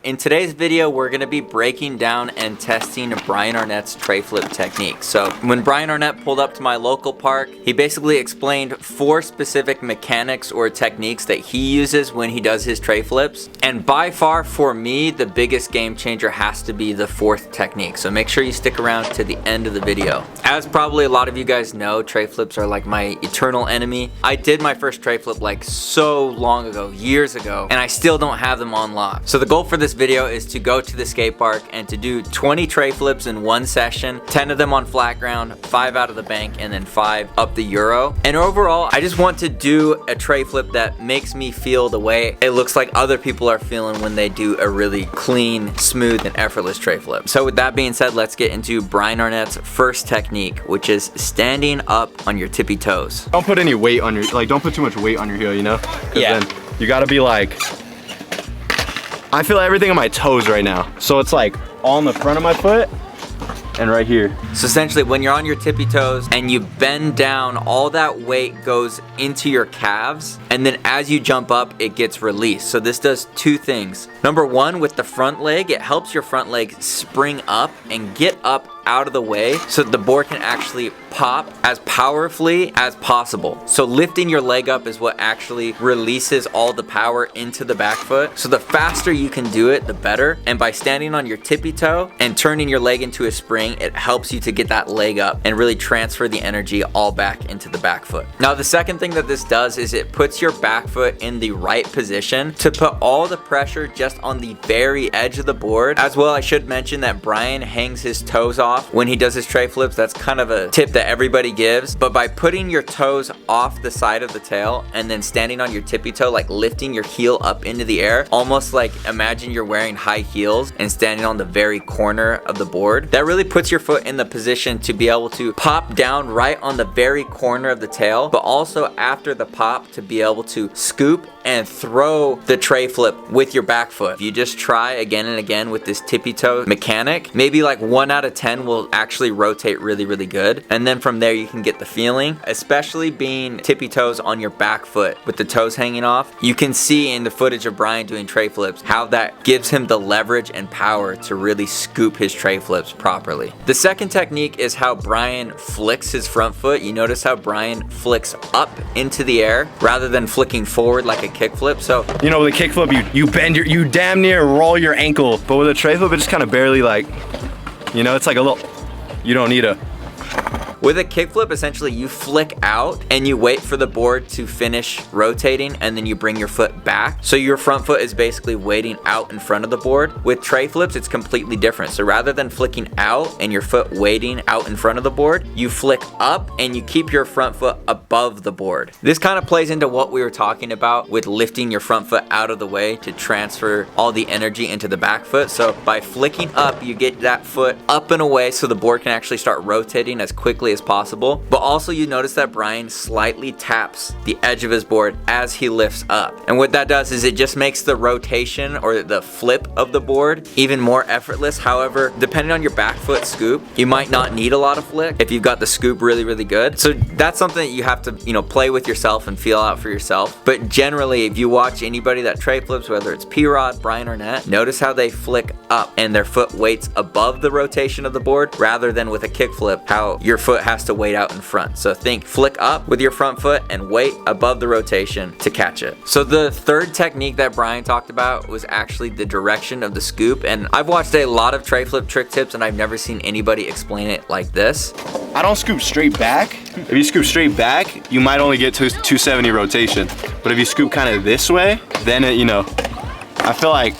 In today's video, we're going to be breaking down and testing Bryan Arnett's Treflip technique. So when Bryan Arnett pulled up to my local park, he basically explained 4 specific mechanics or techniques that he uses when he does his Treflips. And by far, for me, the biggest game changer has to be the 4th technique. So make sure you stick around to the end of the video. As probably a lot of you guys know, Treflips are like my eternal enemy. I did my first Treflip like so long ago, years ago, and I still don't have them on lock. So the goal for this video is to go to the skate park and to do 20 Treflips in one session, 10 of them on flat ground, 5 out of the bank, and then 5 up the Euro. And overall, I just want to do a Treflip that makes me feel the way it looks like other people are feeling when they do a really clean, smooth, and effortless Treflip. So with that being said, let's get into Bryan Arnett's first technique, which is standing up on your tippy toes. Don't put any weight on your, don't put too much weight on your heel, you know? Yeah. Then you gotta be like, I feel everything on my toes right now. So it's like on the front of my foot and right here. So essentially when you're on your tippy toes and you bend down, all that weight goes into your calves, and then as you jump up, it gets released. So this does 2 things. Number 1, with the front leg, it helps your front leg spring up and get up out of the way so that the board can actually pop as powerfully as possible. So lifting your leg up is what actually releases all the power into the back foot. So the faster you can do it, the better. And by standing on your tippy toe and turning your leg into a spring, it helps you to get that leg up and really transfer the energy all back into the back foot. Now the second thing that this does is it puts your back foot in the right position to put all the pressure just on the very edge of the board. As well, I should mention that Bryan hangs his toes off when he does his Treflips. That's kind of a tip that everybody gives, but by putting your toes off the side of the tail and then standing on your tippy toe, like lifting your heel up into the air, almost like imagine you're wearing high heels and standing on the very corner of the board, that really puts your foot in the position to be able to pop down right on the very corner of the tail, but also after the pop to be able to scoop and throw the Treflip with your back foot. If you just try again and again with this tippy toe mechanic, maybe like 1 out of 10 will actually rotate really good, and then from there you can get the feeling. Especially being tippy toes on your back foot with the toes hanging off, you can see in the footage of Bryan doing Treflips how that gives him the leverage and power to really scoop his Treflips properly. The second technique is how Bryan flicks his front foot. You notice how Bryan flicks up into the air rather than flicking forward like a kickflip. So you know, with a kickflip, you bend you damn near roll your ankle, but with a Treflip, it just kind of barely, like, you know, it's like a little, you don't need a. With a kickflip, essentially you flick out and you wait for the board to finish rotating, and then you bring your foot back. So your front foot is basically waiting out in front of the board. With Treflips, it's completely different. So rather than flicking out and your foot waiting out in front of the board, you flick up and you keep your front foot above the board. This kind of plays into what we were talking about with lifting your front foot out of the way to transfer all the energy into the back foot. So by flicking up, you get that foot up and away so the board can actually start rotating as quickly as possible. But also you notice that Bryan slightly taps the edge of his board as he lifts up. And what that does is it just makes the rotation or the flip of the board even more effortless. However, depending on your back foot scoop, you might not need a lot of flick if you've got the scoop really good. So that's something that you have to, you know, play with yourself and feel out for yourself. But generally, if you watch anybody that Treflips, whether it's P-Rod, Bryan Arnett, notice how they flick up and their foot weights above the rotation of the board rather than with a kickflip, how your foot has to wait out in front. So think flick up with your front foot and weight above the rotation to catch it. So the third technique that Bryan talked about was actually the direction of the scoop. And I've watched a lot of Treflip trick tips and I've never seen anybody explain it like this. I don't scoop straight back. If you scoop straight back, you might only get to 270 rotation. But if you scoop kind of this way, then it, you know, I feel like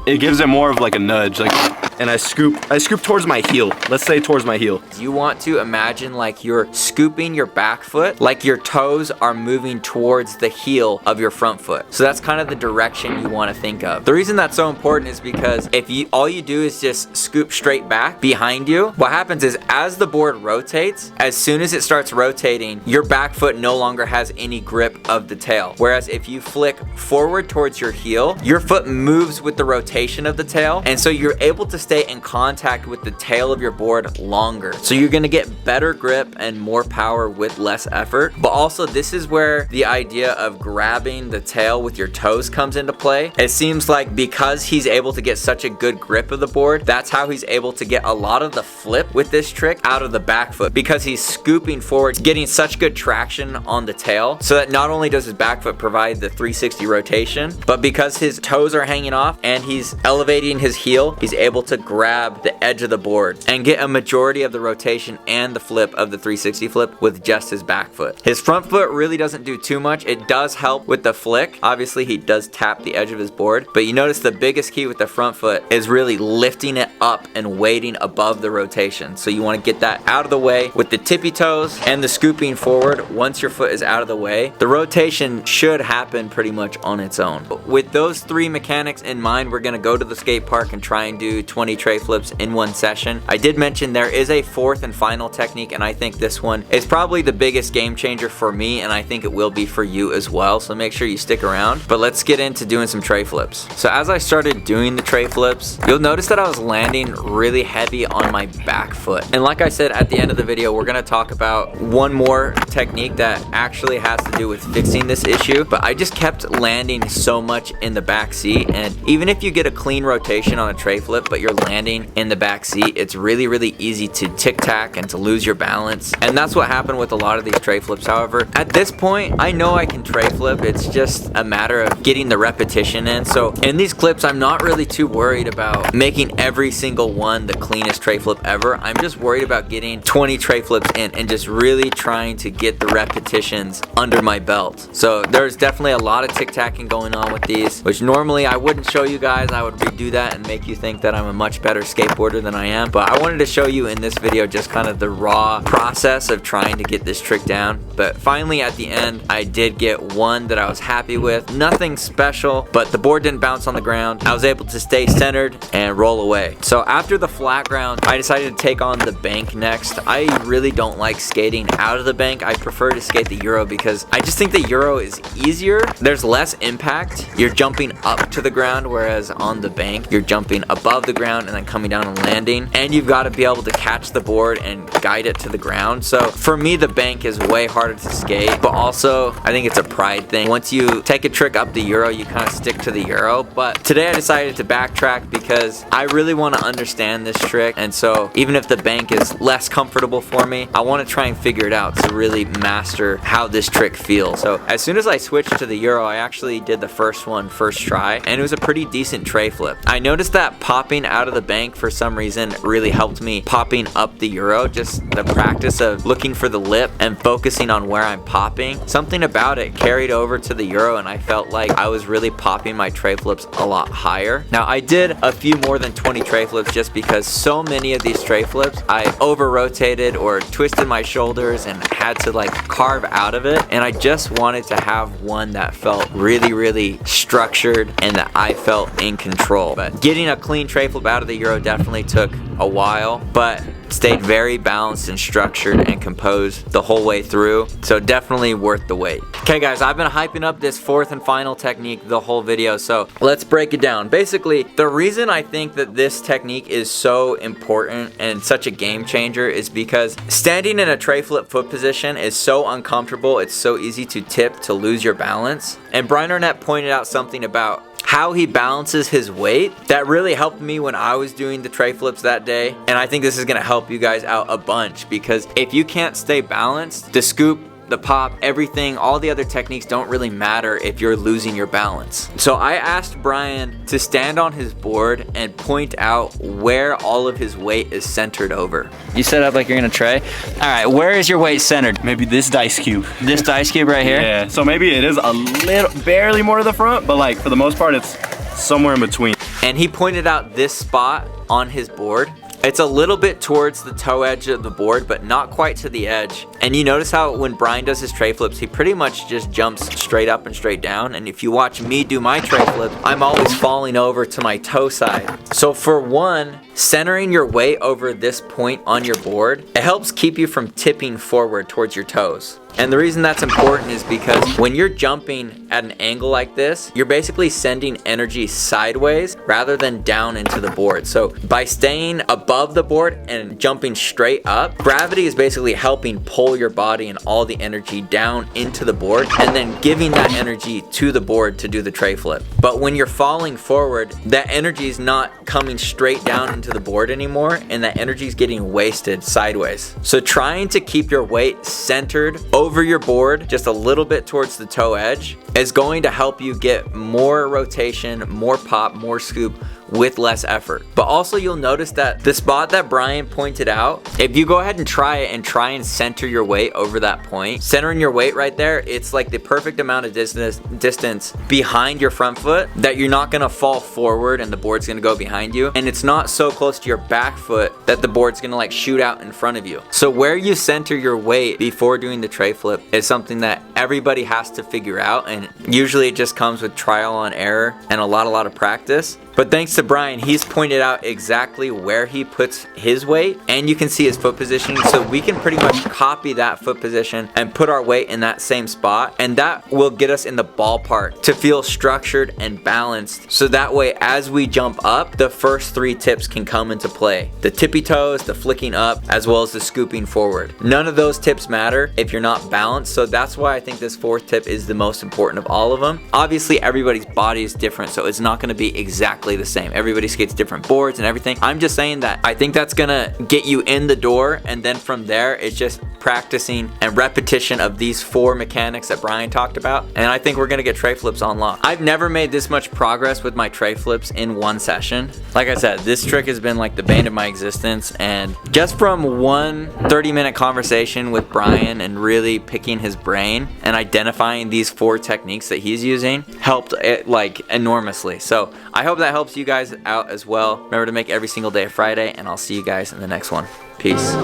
it gives it more of like a nudge, like, and I scoop towards my heel. Let's say towards my heel. You want to imagine like you're scooping your back foot, like your toes are moving towards the heel of your front foot. So that's kind of the direction you want to think of. The reason that's so important is because if all you do is just scoop straight back behind you, what happens is as the board rotates, as soon as it starts rotating, your back foot no longer has any grip of the tail. Whereas if you flick forward towards your heel, your foot moves with the rotation of the tail, and so you're able to stay in contact with the tail of your board longer. So you're gonna get better grip and more power with less effort. But also this is where the idea of grabbing the tail with your toes comes into play. It seems like because he's able to get such a good grip of the board, that's how he's able to get a lot of the flip with this trick out of the back foot, because he's scooping forward, getting such good traction on the tail, so that not only does his back foot provide the 360 rotation, but because his toes are hanging off and he's elevating his heel, he's able to grab the edge of the board and get a majority of the rotation and the flip of the 360 flip with just his back foot. His front foot really doesn't do too much. It does help with the flick. Obviously he does tap the edge of his board, but you notice the biggest key with the front foot is really lifting it up and weighting above the rotation. So you want to get that out of the way with the tippy toes and the scooping forward. Once your foot is out of the way, the rotation should happen pretty much on its own. With those three mechanics in mind, we're going to go to the skate park and try and do 20 tray flips in one session. I did mention there is a fourth and final technique, and I think this one is probably the biggest game changer for me, and I think it will be for you as well, so make sure you stick around. But let's get into doing some tray flips. So as I started doing the tray flips, you'll notice that I was landing really heavy on my back foot. And like I said at the end of the video, we're gonna talk about one more technique that actually has to do with fixing this issue, but I just kept landing so much in the back seat, and even if you get a clean rotation on a tray flip but you're landing in the back seat, it's really easy to tic-tac and to lose your balance. And that's what happened with a lot of these tray flips. However, at this point, I know I can tray flip. It's just a matter of getting the repetition in. So in these clips, I'm not really too worried about making every single one the cleanest tray flip ever. I'm just worried about getting 20 tray flips in and just really trying to get the repetitions under my belt. So there's definitely a lot of tic-tacking going on with these, which normally I wouldn't show you guys. I would redo that and make you think that I'm a much better skateboarder than I am. But I wanted to show you in this video just kind of the raw process of trying to get this trick down. But finally at the end, I did get one that I was happy with. Nothing special, but the board didn't bounce on the ground. I was able to stay centered and roll away. So after the flat ground, I decided to take on the bank next. I really don't like skating out of the bank. I prefer to skate the Euro because I just think the Euro is easier. There's less impact. You're jumping up to the ground, whereas on the bank, you're jumping above the ground and then coming down and landing. And you've got to be able to catch the board and guide it to the ground. So for me, the bank is way harder to skate, but also I think it's a pride thing. Once you take a trick up the Euro, you kind of stick to the Euro. But today I decided to backtrack because I really want to understand this trick. And so even if the bank is less comfortable for me, I want to try and figure it out to really master how this trick feels. So as soon as I switched to the Euro, I actually did the first one first try, and it was a pretty decent tray flip. I noticed that popping out of the bank for some reason really helped me popping up the Euro. Just the practice of looking for the lip and focusing on where I'm popping. Something about it carried over to the Euro, and I felt like I was really popping my tray flips a lot higher. Now I did a few more than 20 tray flips just because so many of these tray flips I over rotated or twisted my shoulders and had to like carve out of it, and I just wanted to have one that felt really structured and that I felt in control. But getting a clean tray flip out of the Euro definitely took a while, but stayed very balanced and structured and composed the whole way through, so definitely worth the wait. Okay guys, I've been hyping up this fourth and final technique the whole video, so let's break it down. Basically, the reason I think that this technique is so important and such a game changer is because standing in a tray flip foot position is so uncomfortable. It's so easy to tip, to lose your balance. And Bryan Arnett pointed out something about how he balances his weight that really helped me when I was doing the tray flips that day, and I think this is gonna help you guys out a bunch, because if you can't stay balanced, the scoop, the pop, everything, all the other techniques don't really matter if you're losing your balance. So I asked Bryan to stand on his board and point out where all of his weight is centered over. You set up like you're gonna tray. All right, where is your weight centered? Maybe this dice cube. This dice cube right here? Yeah, so maybe it is a little, barely more to the front, but like for the most part, it's somewhere in between. And he pointed out this spot on his board. It's a little bit towards the toe edge of the board, but not quite to the edge. And you notice how when Bryan does his tray flips, he pretty much just jumps straight up and straight down. And if you watch me do my tray flip, I'm always falling over to my toe side. So for one, centering your weight over this point on your board, it helps keep you from tipping forward towards your toes. And the reason that's important is because when you're jumping at an angle like this, you're basically sending energy sideways rather than down into the board. So by staying above the board and jumping straight up, gravity is basically helping pull your body and all the energy down into the board and then giving that energy to the board to do the tray flip. But when you're falling forward, that energy is not coming straight down into the board anymore, and that energy is getting wasted sideways. So trying to keep your weight centered over your board just a little bit towards the toe edge is going to help you get more rotation, more pop, more scoop with less effort. But also you'll notice that the spot that Bryan pointed out, if you go ahead and try it and try and center your weight over that point, centering your weight right there, it's like the perfect amount of distance behind your front foot that you're not gonna fall forward and the board's gonna go behind you, and it's not so close to your back foot that the board's gonna like shoot out in front of you. So where you center your weight before doing the tray flip is something that everybody has to figure out, and usually it just comes with trial and error and a lot of practice. But thanks to Bryan, he's pointed out exactly where he puts his weight, and you can see his foot positioning, so we can pretty much copy that foot position and put our weight in that same spot, and that will get us in the ballpark to feel structured and balanced, so that way as we jump up, the first 3 tips can come into play. The tippy toes, the flicking up, as well as the scooping forward. None of those tips matter if you're not balanced, so that's why I think this 4th tip is the most important of all of them. Obviously everybody's body is different, so it's not going to be exactly the same. Everybody skates different boards and everything. I'm just saying that I think that's gonna get you in the door, and then from there it's just practicing and repetition of these 4 mechanics that Bryan talked about, and I think we're gonna get tray flips on lock. I've never made this much progress with my tray flips in one session. Like I said, this trick has been like the bane of my existence, and just from one 30-minute conversation with Bryan and really picking his brain and identifying these 4 techniques that he's using helped it like enormously. So I hope that helps you guys out as well. Remember to make every single day a Friday, and I'll see you guys in the next one. Peace.